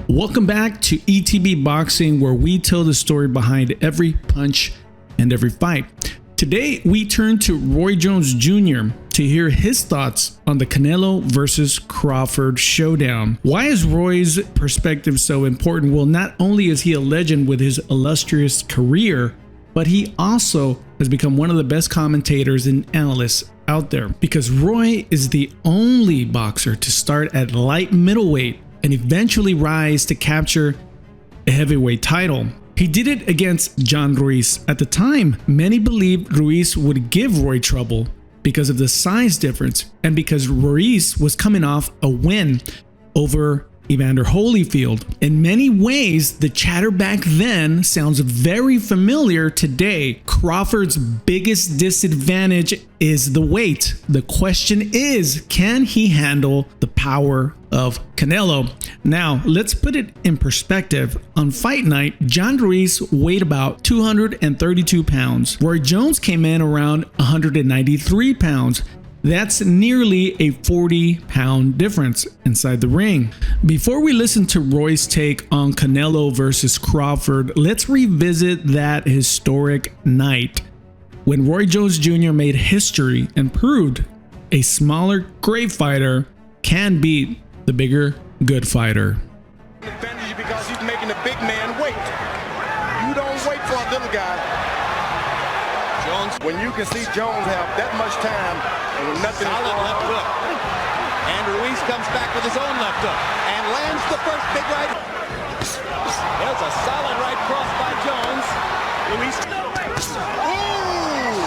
Welcome back to ETB Boxing, where we tell the story behind every punch and every fight. Today, we turn to Roy Jones Jr. to hear his thoughts on the Canelo versus Crawford showdown. Why is Roy's perspective so important? Well, not only is he a legend with his illustrious career, but he also has become one of the best commentators and analysts out there, because Roy is the only boxer to start at light middleweight and eventually rise to capture a heavyweight title. He did it against John Ruiz. At the time, many believed Ruiz would give Roy trouble because of the size difference and because Ruiz was coming off a win over Evander Holyfield. In many ways, the chatter back then sounds very familiar today. Crawford's biggest disadvantage is the weight. The question is, can he handle the power of Canelo? Now, let's put it in perspective. On fight night, John Ruiz weighed about 232 pounds. Roy Jones came in around 193 pounds. That's nearly a 40-pound difference inside the ring. Before we listen to Roy's take on Canelo versus Crawford, let's revisit that historic night when Roy Jones Jr. made history and proved a smaller, great fighter can beat the bigger, good fighter. Advantage because he's making a big man wait. You don't wait for a little guy. Jones, when you can see Jones have that much time and when nothing is solid left hook. And Ruiz comes back with his own left hook and lands the first big right. There's a solid right cross by Jones. Ruiz. Ooh!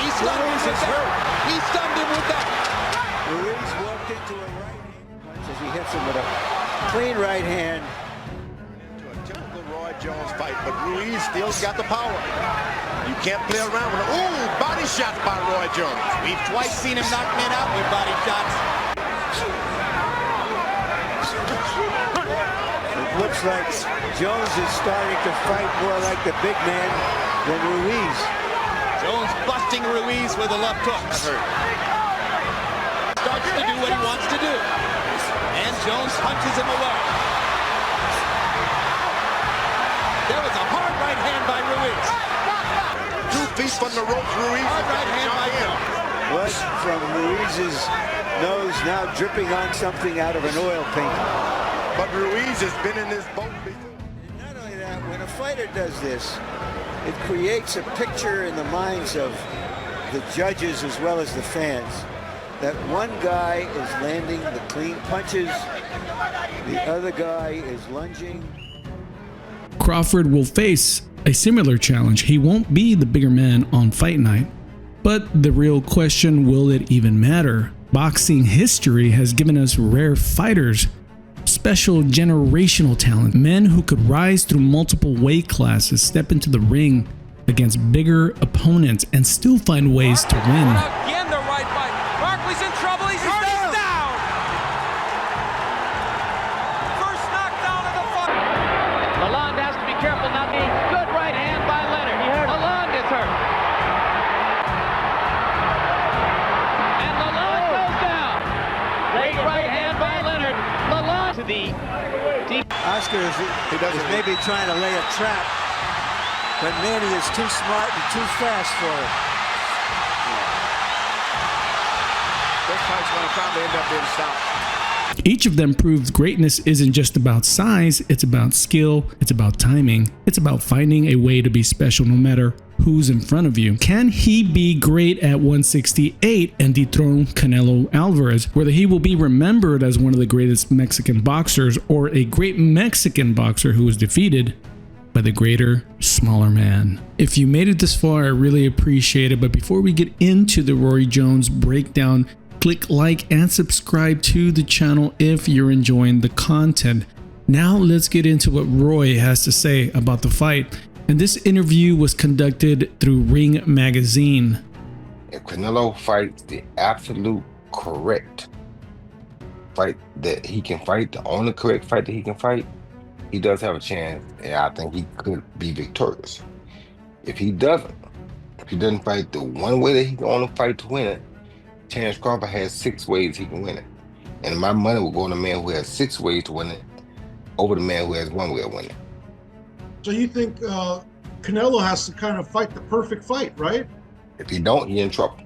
He stunned him with that. He stunned him with that. Ruiz walked into a right hand punch as he hits him with a clean right hand. To a typical Roy Jones fight, but Ruiz still got the power. You can't play around with him. Ooh, body shots by Roy Jones. We've twice seen him knock men out with body shots. It looks like Jones is starting to fight more like the big man than Ruiz. Jones busting Ruiz with a left hook. That hurt. Starts to do what he wants to do. And Jones punches him away. There was a hard right hand by Ruiz. 2 feet from the ropes, Ruiz. Hard right hand by Jones. Blood from Ruiz's nose now dripping on something out of an oil paint. But Ruiz has been in this boat before. And not only that, when a fighter does this, it creates a picture in the minds of the judges as well as the fans that one guy is landing the clean punches, the other guy is lunging. Crawford will face a similar challenge. He won't be the bigger man on fight night. But the real question, will it even matter? Boxing history has given us rare fighters, special generational talent, men who could rise through multiple weight classes, step into the ring against bigger opponents, and still find ways to win. Again, the right fight. Barkley's in trouble. He's hurt. He's down. First knockdown of the fight. Lalonde has to be careful not being. Good right hand by Leonard. He hurt. Lalonde is hurt. And Lalonde goes down. Great right hand by Leonard. Lalonde to the deep. Oscar is maybe trying to lay a trap, but Manny is too smart and too fast for it. This fight's going to probably end up being stopped. Each of them proved greatness isn't just about size, it's about skill, it's about timing, it's about finding a way to be special no matter who's in front of you. Can he be great at 168 and dethrone Canelo Alvarez? Whether he will be remembered as one of the greatest Mexican boxers or a great Mexican boxer who was defeated by the greater, smaller man. If you made it this far, I really appreciate it. But before we get into the Roy Jones breakdown, click like and subscribe to the channel if you're enjoying the content. Now let's get into what Roy has to say about the fight. And this interview was conducted through Ring Magazine. If Canelo fights the absolute correct fight that he can fight, the only correct fight that he can fight, he does have a chance, and I think he could be victorious. If he doesn't fight the one way that he can only fight to win it, Terence Crawford has 6 ways he can win it. And my money will go on a man who has 6 ways to win it over the man who has one way of winning. So you think Canelo has to kind of fight the perfect fight, right? If he don't, he in trouble.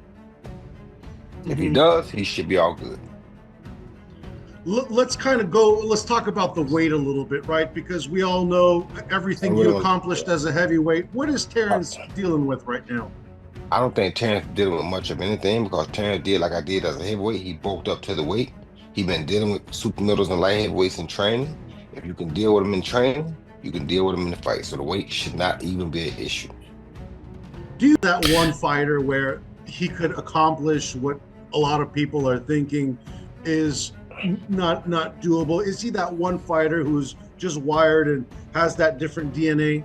If he does, he should be all good. Let's kind of go, let's talk about the weight a little bit, right? Because we all know everything you accomplished as a heavyweight. What is Terence dealing with right now? I don't think Terence dealing with much of anything, because Terence did like I did as a heavyweight. He bulked up to the weight. He been dealing with super middles and light heavyweights in training. If you can deal with them in training, you can deal with them in the fight. So the weight should not even be an issue. Do you that one fighter where he could accomplish what a lot of people are thinking is not doable? Is he that one fighter who's just wired and has that different DNA?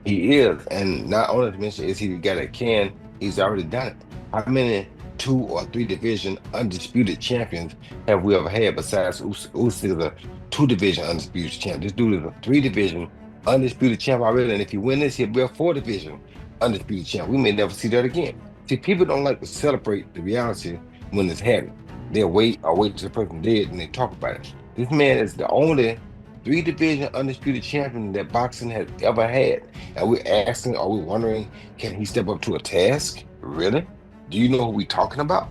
He is, and not only to mention is he the guy that can, he's already done it. How many 2 or 3 division undisputed champions have we ever had besides Usyk is a 2 division undisputed champ? This dude is a 3 division undisputed champ already, and if he win this, he'll be a 4 division undisputed champ. We may never see that again. See, people don't like to celebrate the reality when it's happening. They'll wait till the person dead and they talk about it. This man is the only 3 division undisputed champion that boxing has ever had. And we're asking, are we wondering, can he step up to a task? Really? Do you know who we're talking about?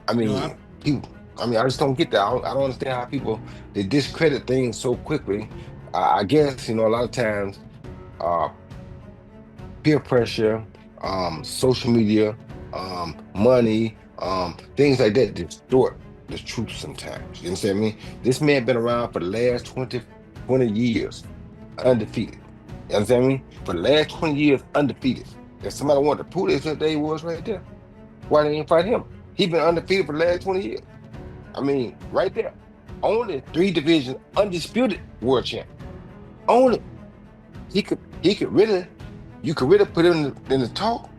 I mean, I just don't get that. I don't understand how people, they discredit things so quickly. I guess, a lot of times, peer pressure, social media, money, things like that distort the truth sometimes. You understand me? This man been around for the last 20 years, undefeated. You understand me? For the last 20 years, undefeated. If somebody wanted to prove this, that day was right there. Why they didn't fight him? He been undefeated for the last 20 years. I mean, right there. Only 3 division undisputed world champ. Only. You could really put him in the talk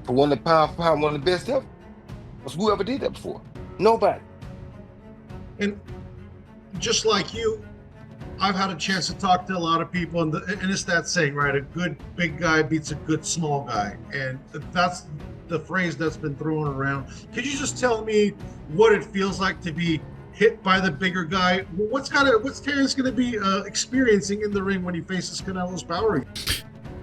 for one of the pound for pound, one of the best ever. Because who ever did that before? Nobody. And just like you, I've had a chance to talk to a lot of people, and it's that saying, right? A good big guy beats a good small guy, and that's the phrase that's been thrown around. Could you just tell me what it feels like to be hit by the bigger guy? What's Terence going to be experiencing in the ring when he faces Canelo's power?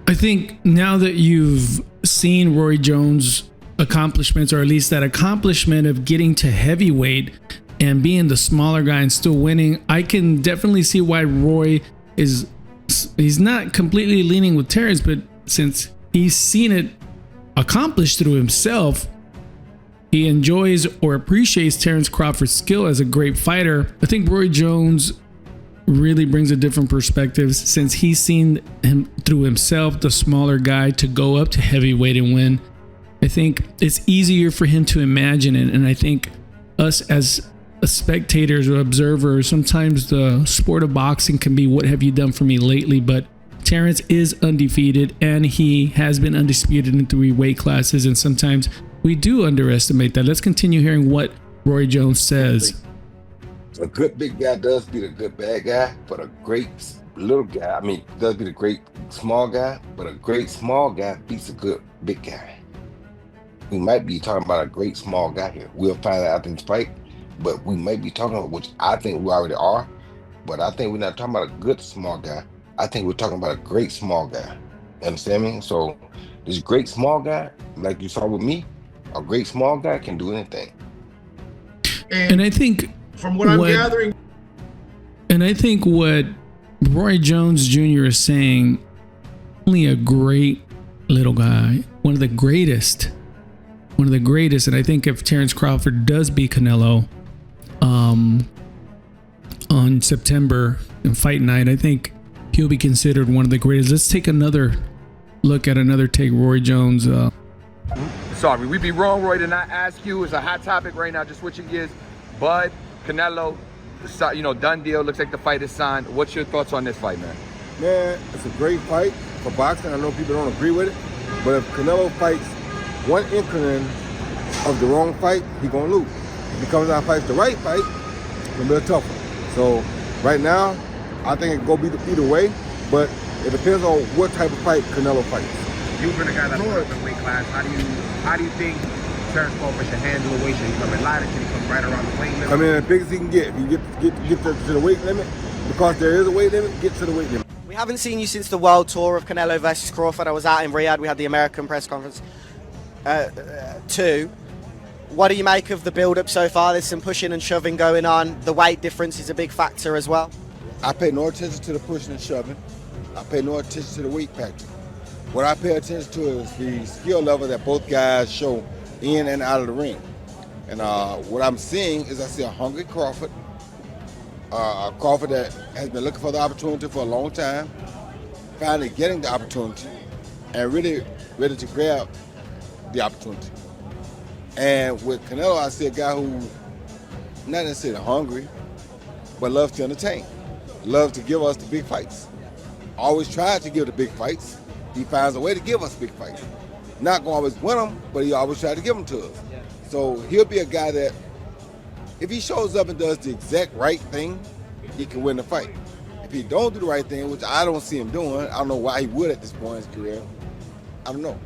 I think now that you've seen Roy Jones' accomplishments, or at least that accomplishment of getting to heavyweight and being the smaller guy and still winning, I can definitely see why Roy he's not completely leaning with Terence, but since he's seen it accomplished through himself, he enjoys or appreciates Terence Crawford's skill as a great fighter. I think Roy Jones really brings a different perspective since he's seen him through himself, the smaller guy, to go up to heavyweight and win. I think it's easier for him to imagine it, and I think us as spectators or observers, sometimes the sport of boxing can be, what have you done for me lately? But Terence is undefeated, and he has been undisputed in 3 weight classes, and sometimes we do underestimate that. Let's continue hearing what Roy Jones says. A good big guy does beat a good bad guy, but a great little guy, does beat a great small guy, but a great small guy beats a good big guy. We might be talking about a great small guy here. We'll find out after this fight, but we might be talking about, which I think we already are, but I think we're not talking about a good small guy. I think we're talking about a great small guy. You understand me? So this great small guy, like you saw with me, a great small guy can do anything. And I think from what I'm gathering, and I think what Roy Jones Jr. is saying, only a great little guy, one of the greatest. And I think if Terence Crawford does beat Canelo on September and fight night, I think he'll be considered one of the greatest. Let's take another look at another take Roy Jones. Sorry, we'd be wrong, Roy, to not ask you. It's a hot topic right now, just switching gears. Bud, Canelo, done deal. Looks like the fight is signed. What's your thoughts on this fight, man? Man, it's a great fight for boxing. I know people don't agree with it, but if Canelo fights one inkling of the wrong fight, he gonna lose. If he comes out and fights the right fight, it's gonna be a tough one. So right now, I think it go be either way, but it depends on what type of fight Canelo fights. You've been a guy that's in the weight class. How do you think Terence Crawford should handle the weight? Should he come in lighter? Should he come right around the weight limit? Come in as big as he can get. If you get to the weight limit, because there is a weight limit, get to the weight limit. We haven't seen you since the world tour of Canelo versus Crawford. I was out in Riyadh. We had the American press conference too. What do you make of the build-up so far? There's some pushing and shoving going on. The weight difference is a big factor as well. I pay no attention to the pushing and shoving. I pay no attention to the weight factor. What I pay attention to is the skill level that both guys show in and out of the ring. And what I'm seeing is I see a hungry Crawford, a Crawford that has been looking for the opportunity for a long time, finally getting the opportunity, and really ready to grab the opportunity. And with Canelo, I see a guy who, not necessarily hungry, but loves to entertain, loves to give us the big fights. Always tries to give the big fights. He finds a way to give us big fights. Not gonna always win them, but he always tries to give them to us. So he'll be a guy that, if he shows up and does the exact right thing, he can win the fight. If he don't do the right thing, which I don't see him doing, I don't know why he would at this point in his career. I don't know.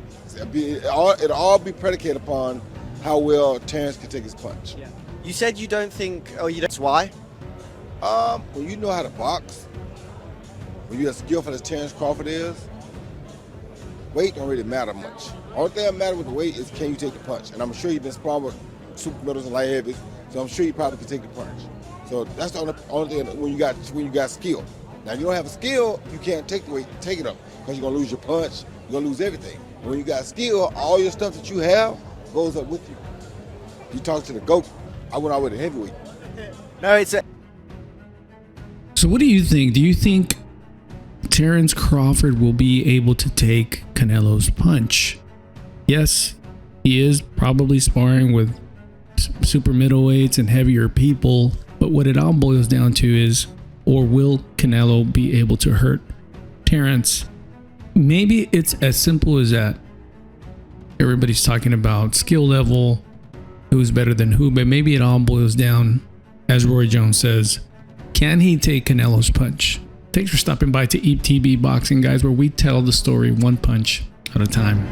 It'll all be predicated upon how well Terence can take his punch. Yeah. You said you don't think, you don't. Why? When you know how to box, when you're as skillful as Terence Crawford is, weight don't really matter much. Only thing that matters with the weight is can you take the punch. And I'm sure you've been sparring with super middles and light heavies, so I'm sure you probably can take the punch. So that's the only thing when you got skill. Now if you don't have a skill, you can't take the weight, take it up, because you're gonna lose your punch, you're gonna lose everything. And when you got skill, all your stuff that you have goes up with you. You talk to the GOAT, I went out with a heavyweight. No, it's a... So what do you think? Do you think Terence Crawford will be able to take Canelo's punch? Yes, he is probably sparring with super middleweights and heavier people, but what it all boils down to is, or will Canelo be able to hurt Terence? Maybe it's as simple as that. Everybody's talking about skill level, who's better than who, but maybe it all boils down, as Roy Jones says, can he take Canelo's punch? Thanks for stopping by to ETB Boxing, guys, where we tell the story one punch at a time.